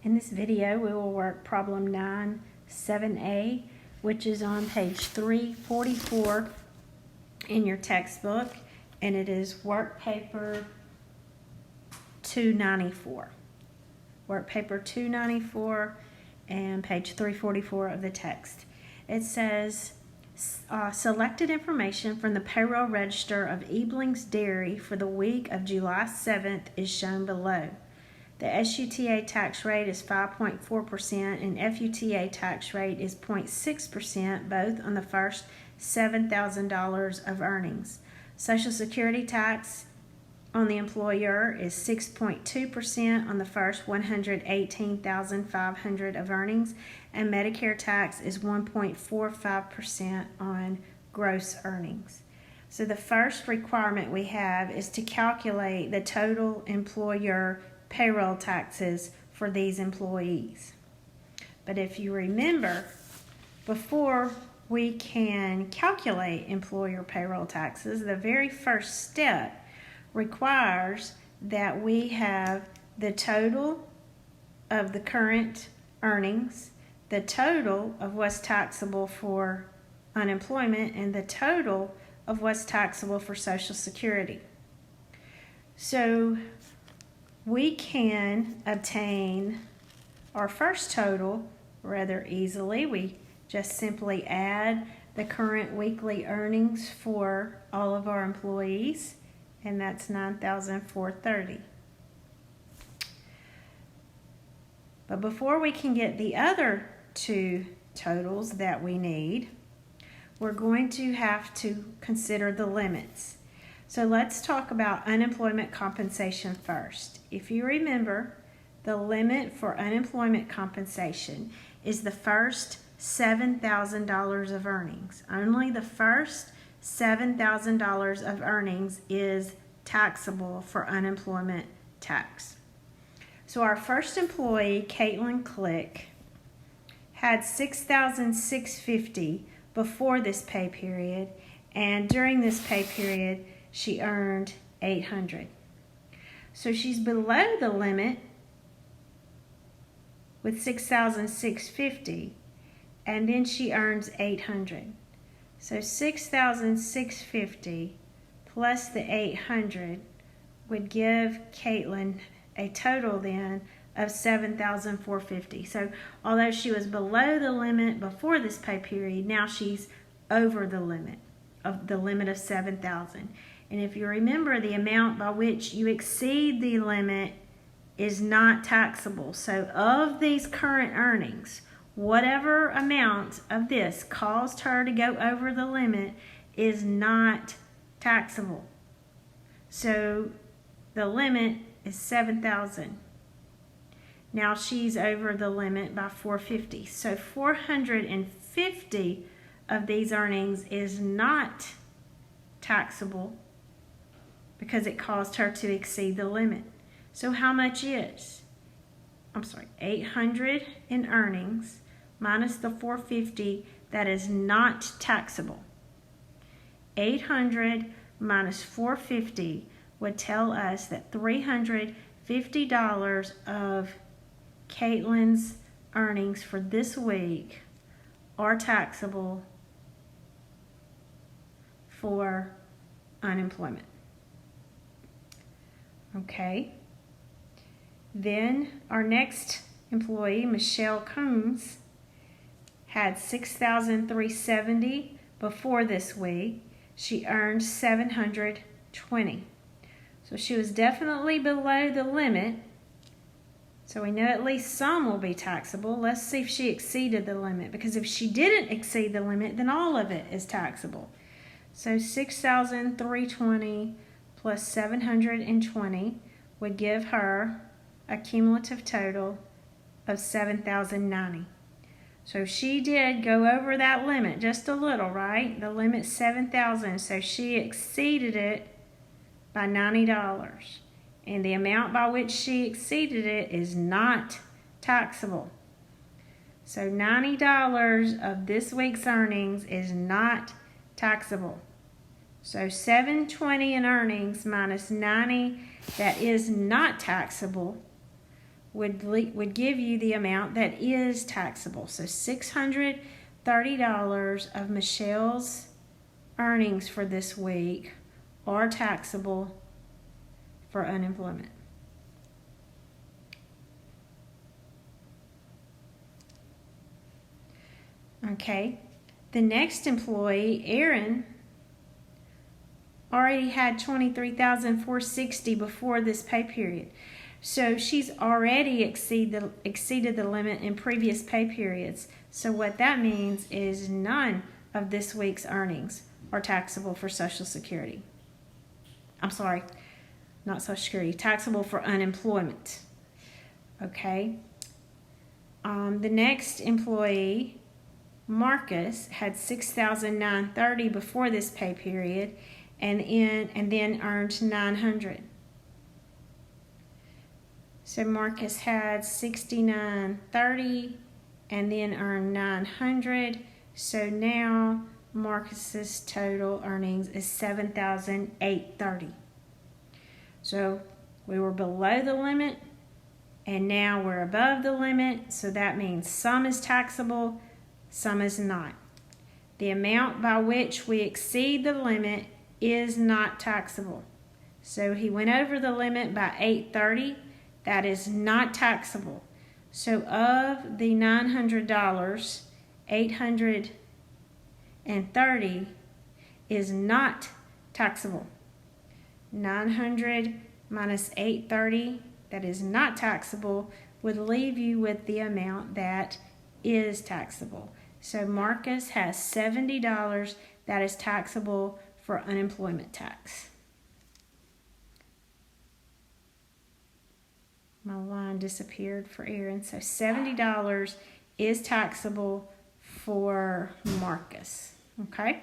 In this video, we will work problem 9-7A, which is on page 344 in your textbook, and it is work paper 294. Work paper 294 and page 344 of the text. It says, selected information from the payroll register of Eblings Dairy for the week of July 7th is shown below. The SUTA tax rate is 5.4% and FUTA tax rate is 0.6%, both on the first $7,000 of earnings. Social Security tax on the employer is 6.2% on the first $118,500 of earnings, and Medicare tax is 1.45% on gross earnings. So the first requirement we have is to calculate the total employer payroll taxes for these employees. But if you remember, before we can calculate employer payroll taxes, the very first step requires that we have the total of the current earnings, the total of what's taxable for unemployment, and the total of what's taxable for Social Security. So we can obtain our first total rather easily. We just simply add the current weekly earnings for all of our employees, and that's $9,430. But before we can get the other two totals that we need, we're going to have to consider the limits. So let's talk about unemployment compensation first. If you remember, the limit for unemployment compensation is the first $7,000 of earnings. Only the first $7,000 of earnings is taxable for unemployment tax. So our first employee, Caitlin Click, had $6,650 before this pay period, and during this pay period, she earned $800. So she's below the limit with $6,650, and then she earns $800. So $6,650 plus the $800 would give Caitlin a total then of $7,450. So although she was below the limit before this pay period, now she's over the limit of $7,000. And if you remember, the amount by which you exceed the limit is not taxable. So of these current earnings, whatever amount of this caused her to go over the limit is not taxable. So the limit is $7,000. Now she's over the limit by $450. So $450 of these earnings is not taxable because it caused her to exceed the limit. So how much is? $800 in earnings minus the $450 that is not taxable. $800 minus $450 would tell us that $350 of Caitlin's earnings for this week are taxable for unemployment. Okay. Then our next employee, Michelle Combs, had $6,370 before this week. She earned $720. So she was definitely below the limit. So we know at least some will be taxable. Let's see if she exceeded the limit, because if she didn't exceed the limit, then all of it is taxable. So $6,320 plus $720 would give her a cumulative total of $7,090. So she did go over that limit just a little, right? The limit's $7,000, so she exceeded it by $90. And the amount by which she exceeded it is not taxable. So $90 of this week's earnings is not taxable. So $720 in earnings minus $90 that is not taxable would give you the amount that is taxable. So $630 of Michelle's earnings for this week are taxable for unemployment. Okay, the next employee, Erin, already had $23,460 before this pay period. So she's already exceeded the limit in previous pay periods. So what that means is none of this week's earnings are taxable for Social Security. I'm sorry, not Social Security, taxable for unemployment. Okay. The next employee, Marcus, had $6,930 before this pay period, and then earned $900. So Marcus had $6,930 and then earned $900. So now Marcus's total earnings is $7,830. So we were below the limit, and now we're above the limit. So that means some is taxable, some is not. The amount by which we exceed the limit is not taxable. So he went over the limit by $830. That is not taxable. So of the $900, $830 is not taxable. 900 minus 830, that is not taxable, would leave you with the amount that is taxable. So Marcus has $70 that is taxable for unemployment tax. My line disappeared for Erin. So $70 is taxable for Marcus. Okay?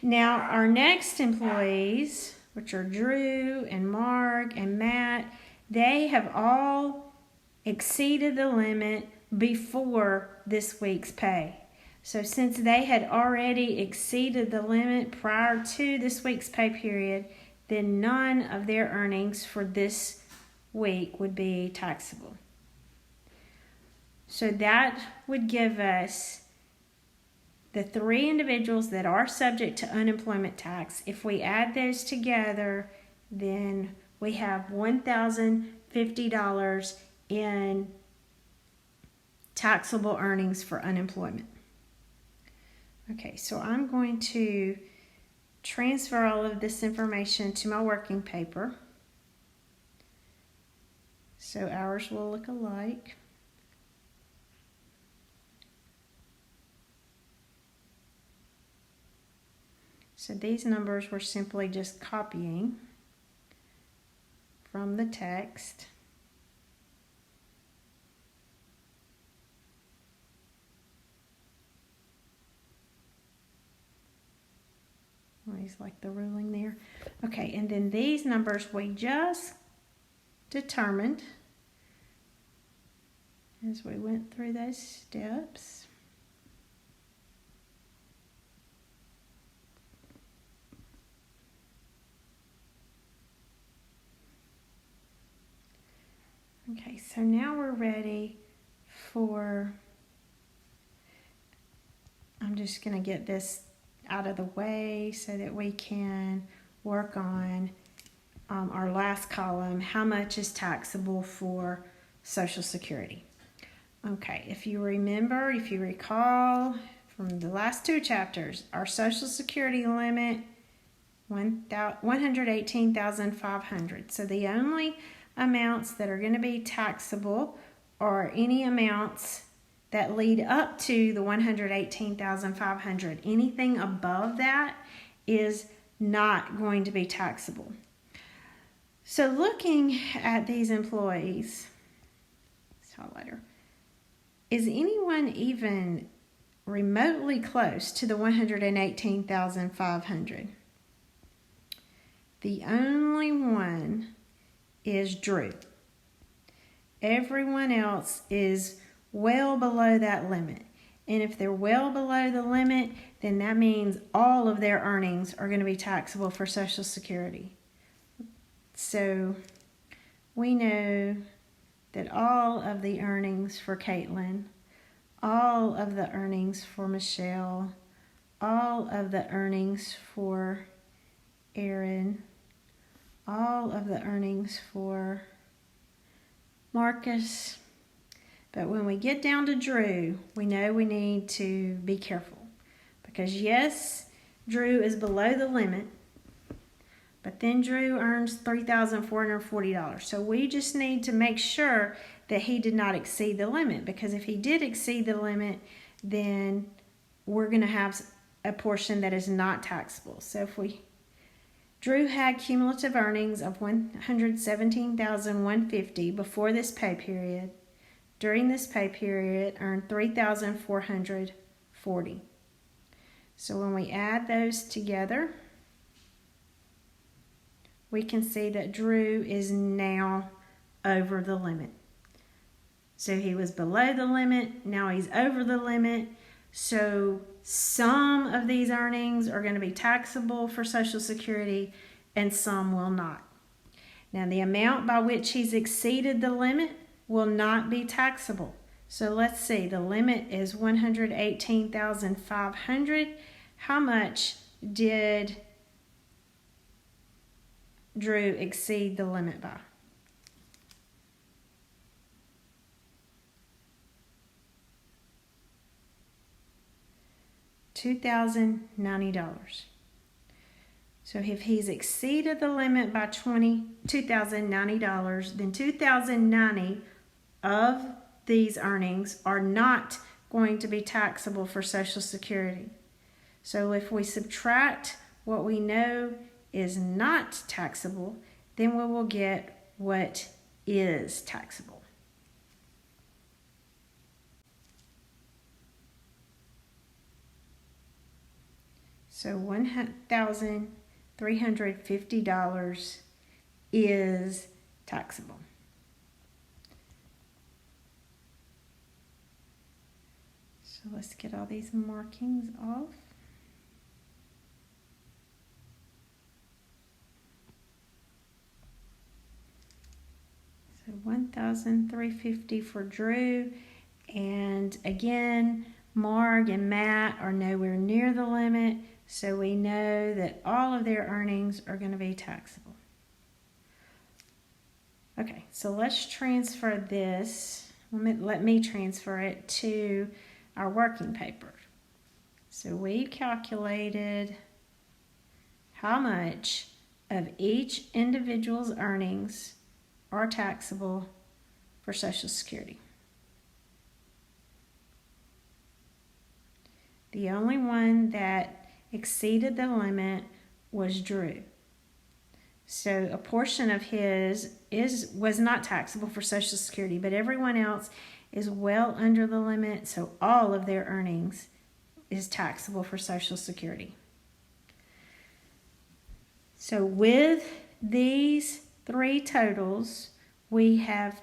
Now, our next employees, which are Drew and Mark and Matt, they have all exceeded the limit before this week's pay. So since they had already exceeded the limit prior to this week's pay period, then none of their earnings for this week would be taxable. So that would give us the three individuals that are subject to unemployment tax. If we add those together, then we have $1,050 in taxable earnings for unemployment. Okay, so I'm going to transfer all of this information to my working paper. So ours will look alike. So these numbers we're simply just copying from the text. Always like the ruling there. Okay, and then these numbers we just determined as we went through those steps. Okay, so now we're ready for, I'm just going to get this out of the way so that we can work on our last column, how much is taxable for Social Security. Okay, if you recall from the last two chapters, our Social Security limit, $118,500. So the only amounts that are going to be taxable are any amounts that lead up to the $118,500. Anything above that is not going to be taxable. So looking at these employees, highlighter, is anyone even remotely close to the $118,500? The only one is Drew. Everyone else is well below that limit. And if they're well below the limit, then that means all of their earnings are going to be taxable for Social Security. So we know that all of the earnings for Caitlin, all of the earnings for Michelle, all of the earnings for Aaron, all of the earnings for Marcus. But when we get down to Drew, we know we need to be careful. Because yes, Drew is below the limit, but then Drew earns $3,440. So we just need to make sure that he did not exceed the limit, because if he did exceed the limit, then we're going to have a portion that is not taxable. So Drew had cumulative earnings of $117,150 before this pay period. During this pay period, earned $3,440. So when we add those together, we can see that Drew is now over the limit. So he was below the limit, now he's over the limit. So some of these earnings are going to be taxable for Social Security and some will not. Now the amount by which he's exceeded the limit will not be taxable. So let's see, the limit is $118,500. How much did Drew exceed the limit by? $2,090. So if he's exceeded the limit by $2,090, then $2,090 of these earnings are not going to be taxable for Social Security. So if we subtract what we know is not taxable, then we will get what is taxable. So $1,350 is taxable. So let's get all these markings off. So $1,350 for Drew, and again, Marg and Matt are nowhere near the limit, so we know that all of their earnings are going to be taxable. Okay, so let's transfer this. Let me transfer it to our working paper. So we calculated how much of each individual's earnings are taxable for Social Security. The only one that exceeded the limit was Drew. So a portion of his was not taxable for Social Security, but everyone else is well under the limit, so all of their earnings is taxable for Social Security. So with these three totals, we have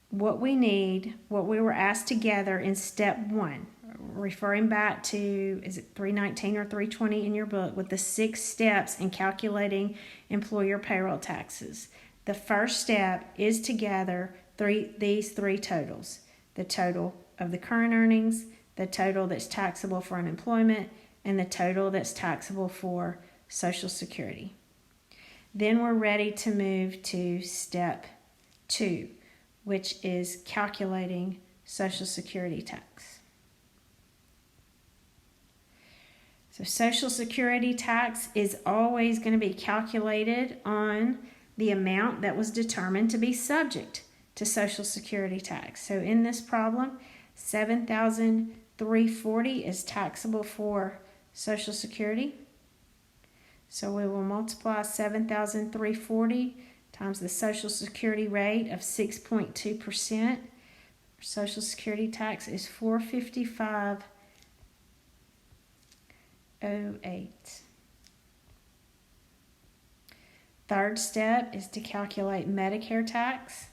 what we need, what we were asked to gather in step 1. Referring back to, is it 319 or 320 in your book, with the 6 steps in calculating employer payroll taxes. The first step is to gather these three totals. The total of the current earnings, the total that's taxable for unemployment, and the total that's taxable for Social Security. Then we're ready to move to step 2, which is calculating Social Security tax. So Social Security tax is always going to be calculated on the amount that was determined to be subject to Social Security tax. So in this problem, $7,340 is taxable for Social Security. So we will multiply $7,340 times the Social Security rate of 6.2%. Social Security tax is $455.08. Third step is to calculate Medicare tax.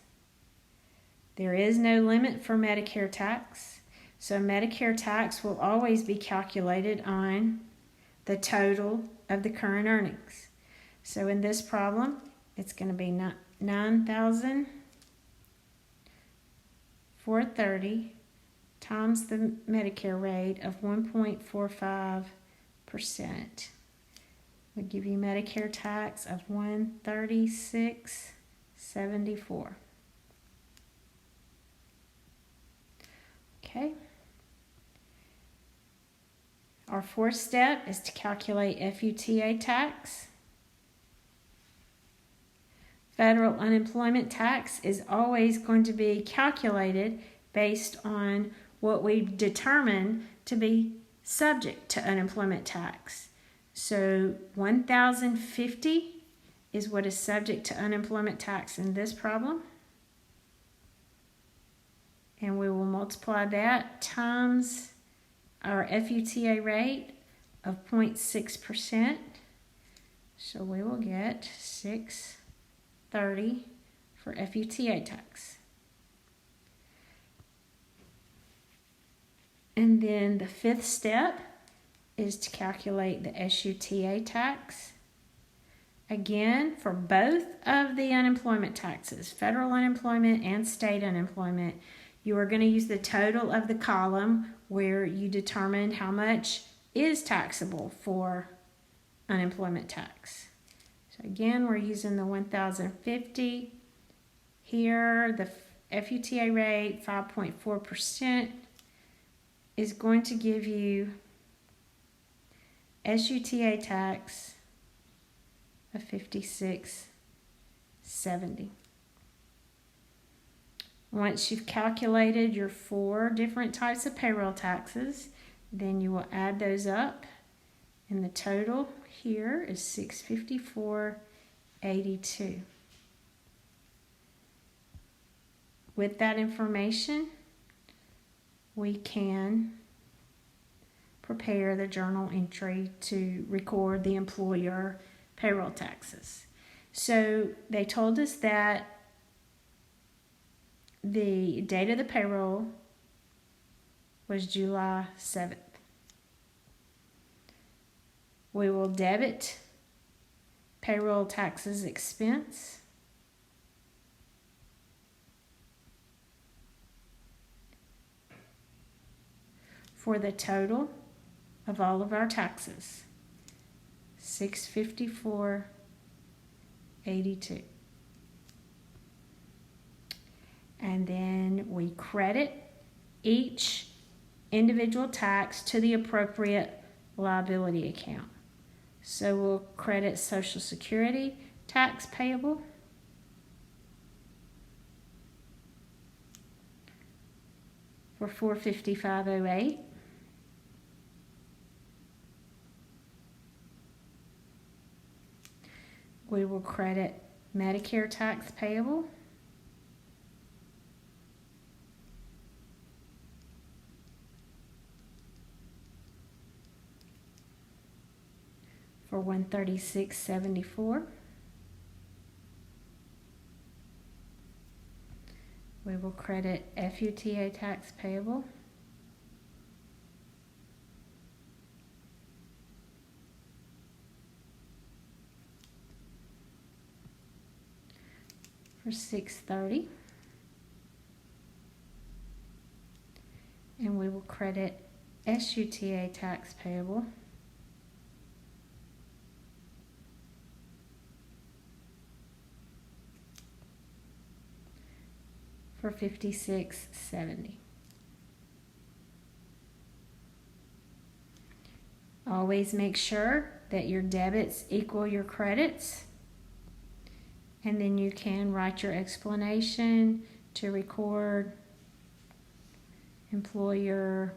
There is no limit for Medicare tax, so Medicare tax will always be calculated on the total of the current earnings. So in this problem, it's going to be $9,430 times the Medicare rate of 1.45%. Would give you Medicare tax of $136.74. Okay. Our fourth step is to calculate FUTA tax. Federal unemployment tax is always going to be calculated based on what we've determined to be subject to unemployment tax. So $1,050 is what is subject to unemployment tax in this problem. And we will multiply that times our FUTA rate of 0.6%. So we will get $630 for FUTA tax. And then the fifth step is to calculate the SUTA tax. Again, for both of the unemployment taxes, federal unemployment and state unemployment, you are going to use the total of the column where you determined how much is taxable for unemployment tax. So again, we're using the $1,050. Here, the FUTA rate, 5.4%, is going to give you SUTA tax of $56.70. Once you've calculated your 4 different types of payroll taxes, then you will add those up, and the total here is $654.82. With that information, we can prepare the journal entry to record the employer payroll taxes. So they told us that the date of the payroll was July 7th. We will debit payroll taxes expense. For the total of all of our taxes, $654.82. And then we credit each individual tax to the appropriate liability account. So we'll credit Social Security tax payable for $455.08. We will credit Medicare tax payable for $136.74. We will credit FUTA tax payable for $630, and we will credit SUTA tax payable for $56.70. Always make sure that your debits equal your credits, and then you can write your explanation to record employer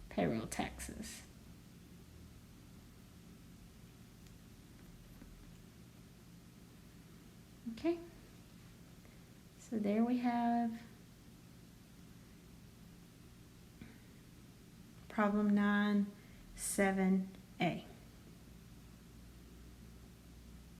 payroll taxes. Okay. So there we have problem 9, 7A.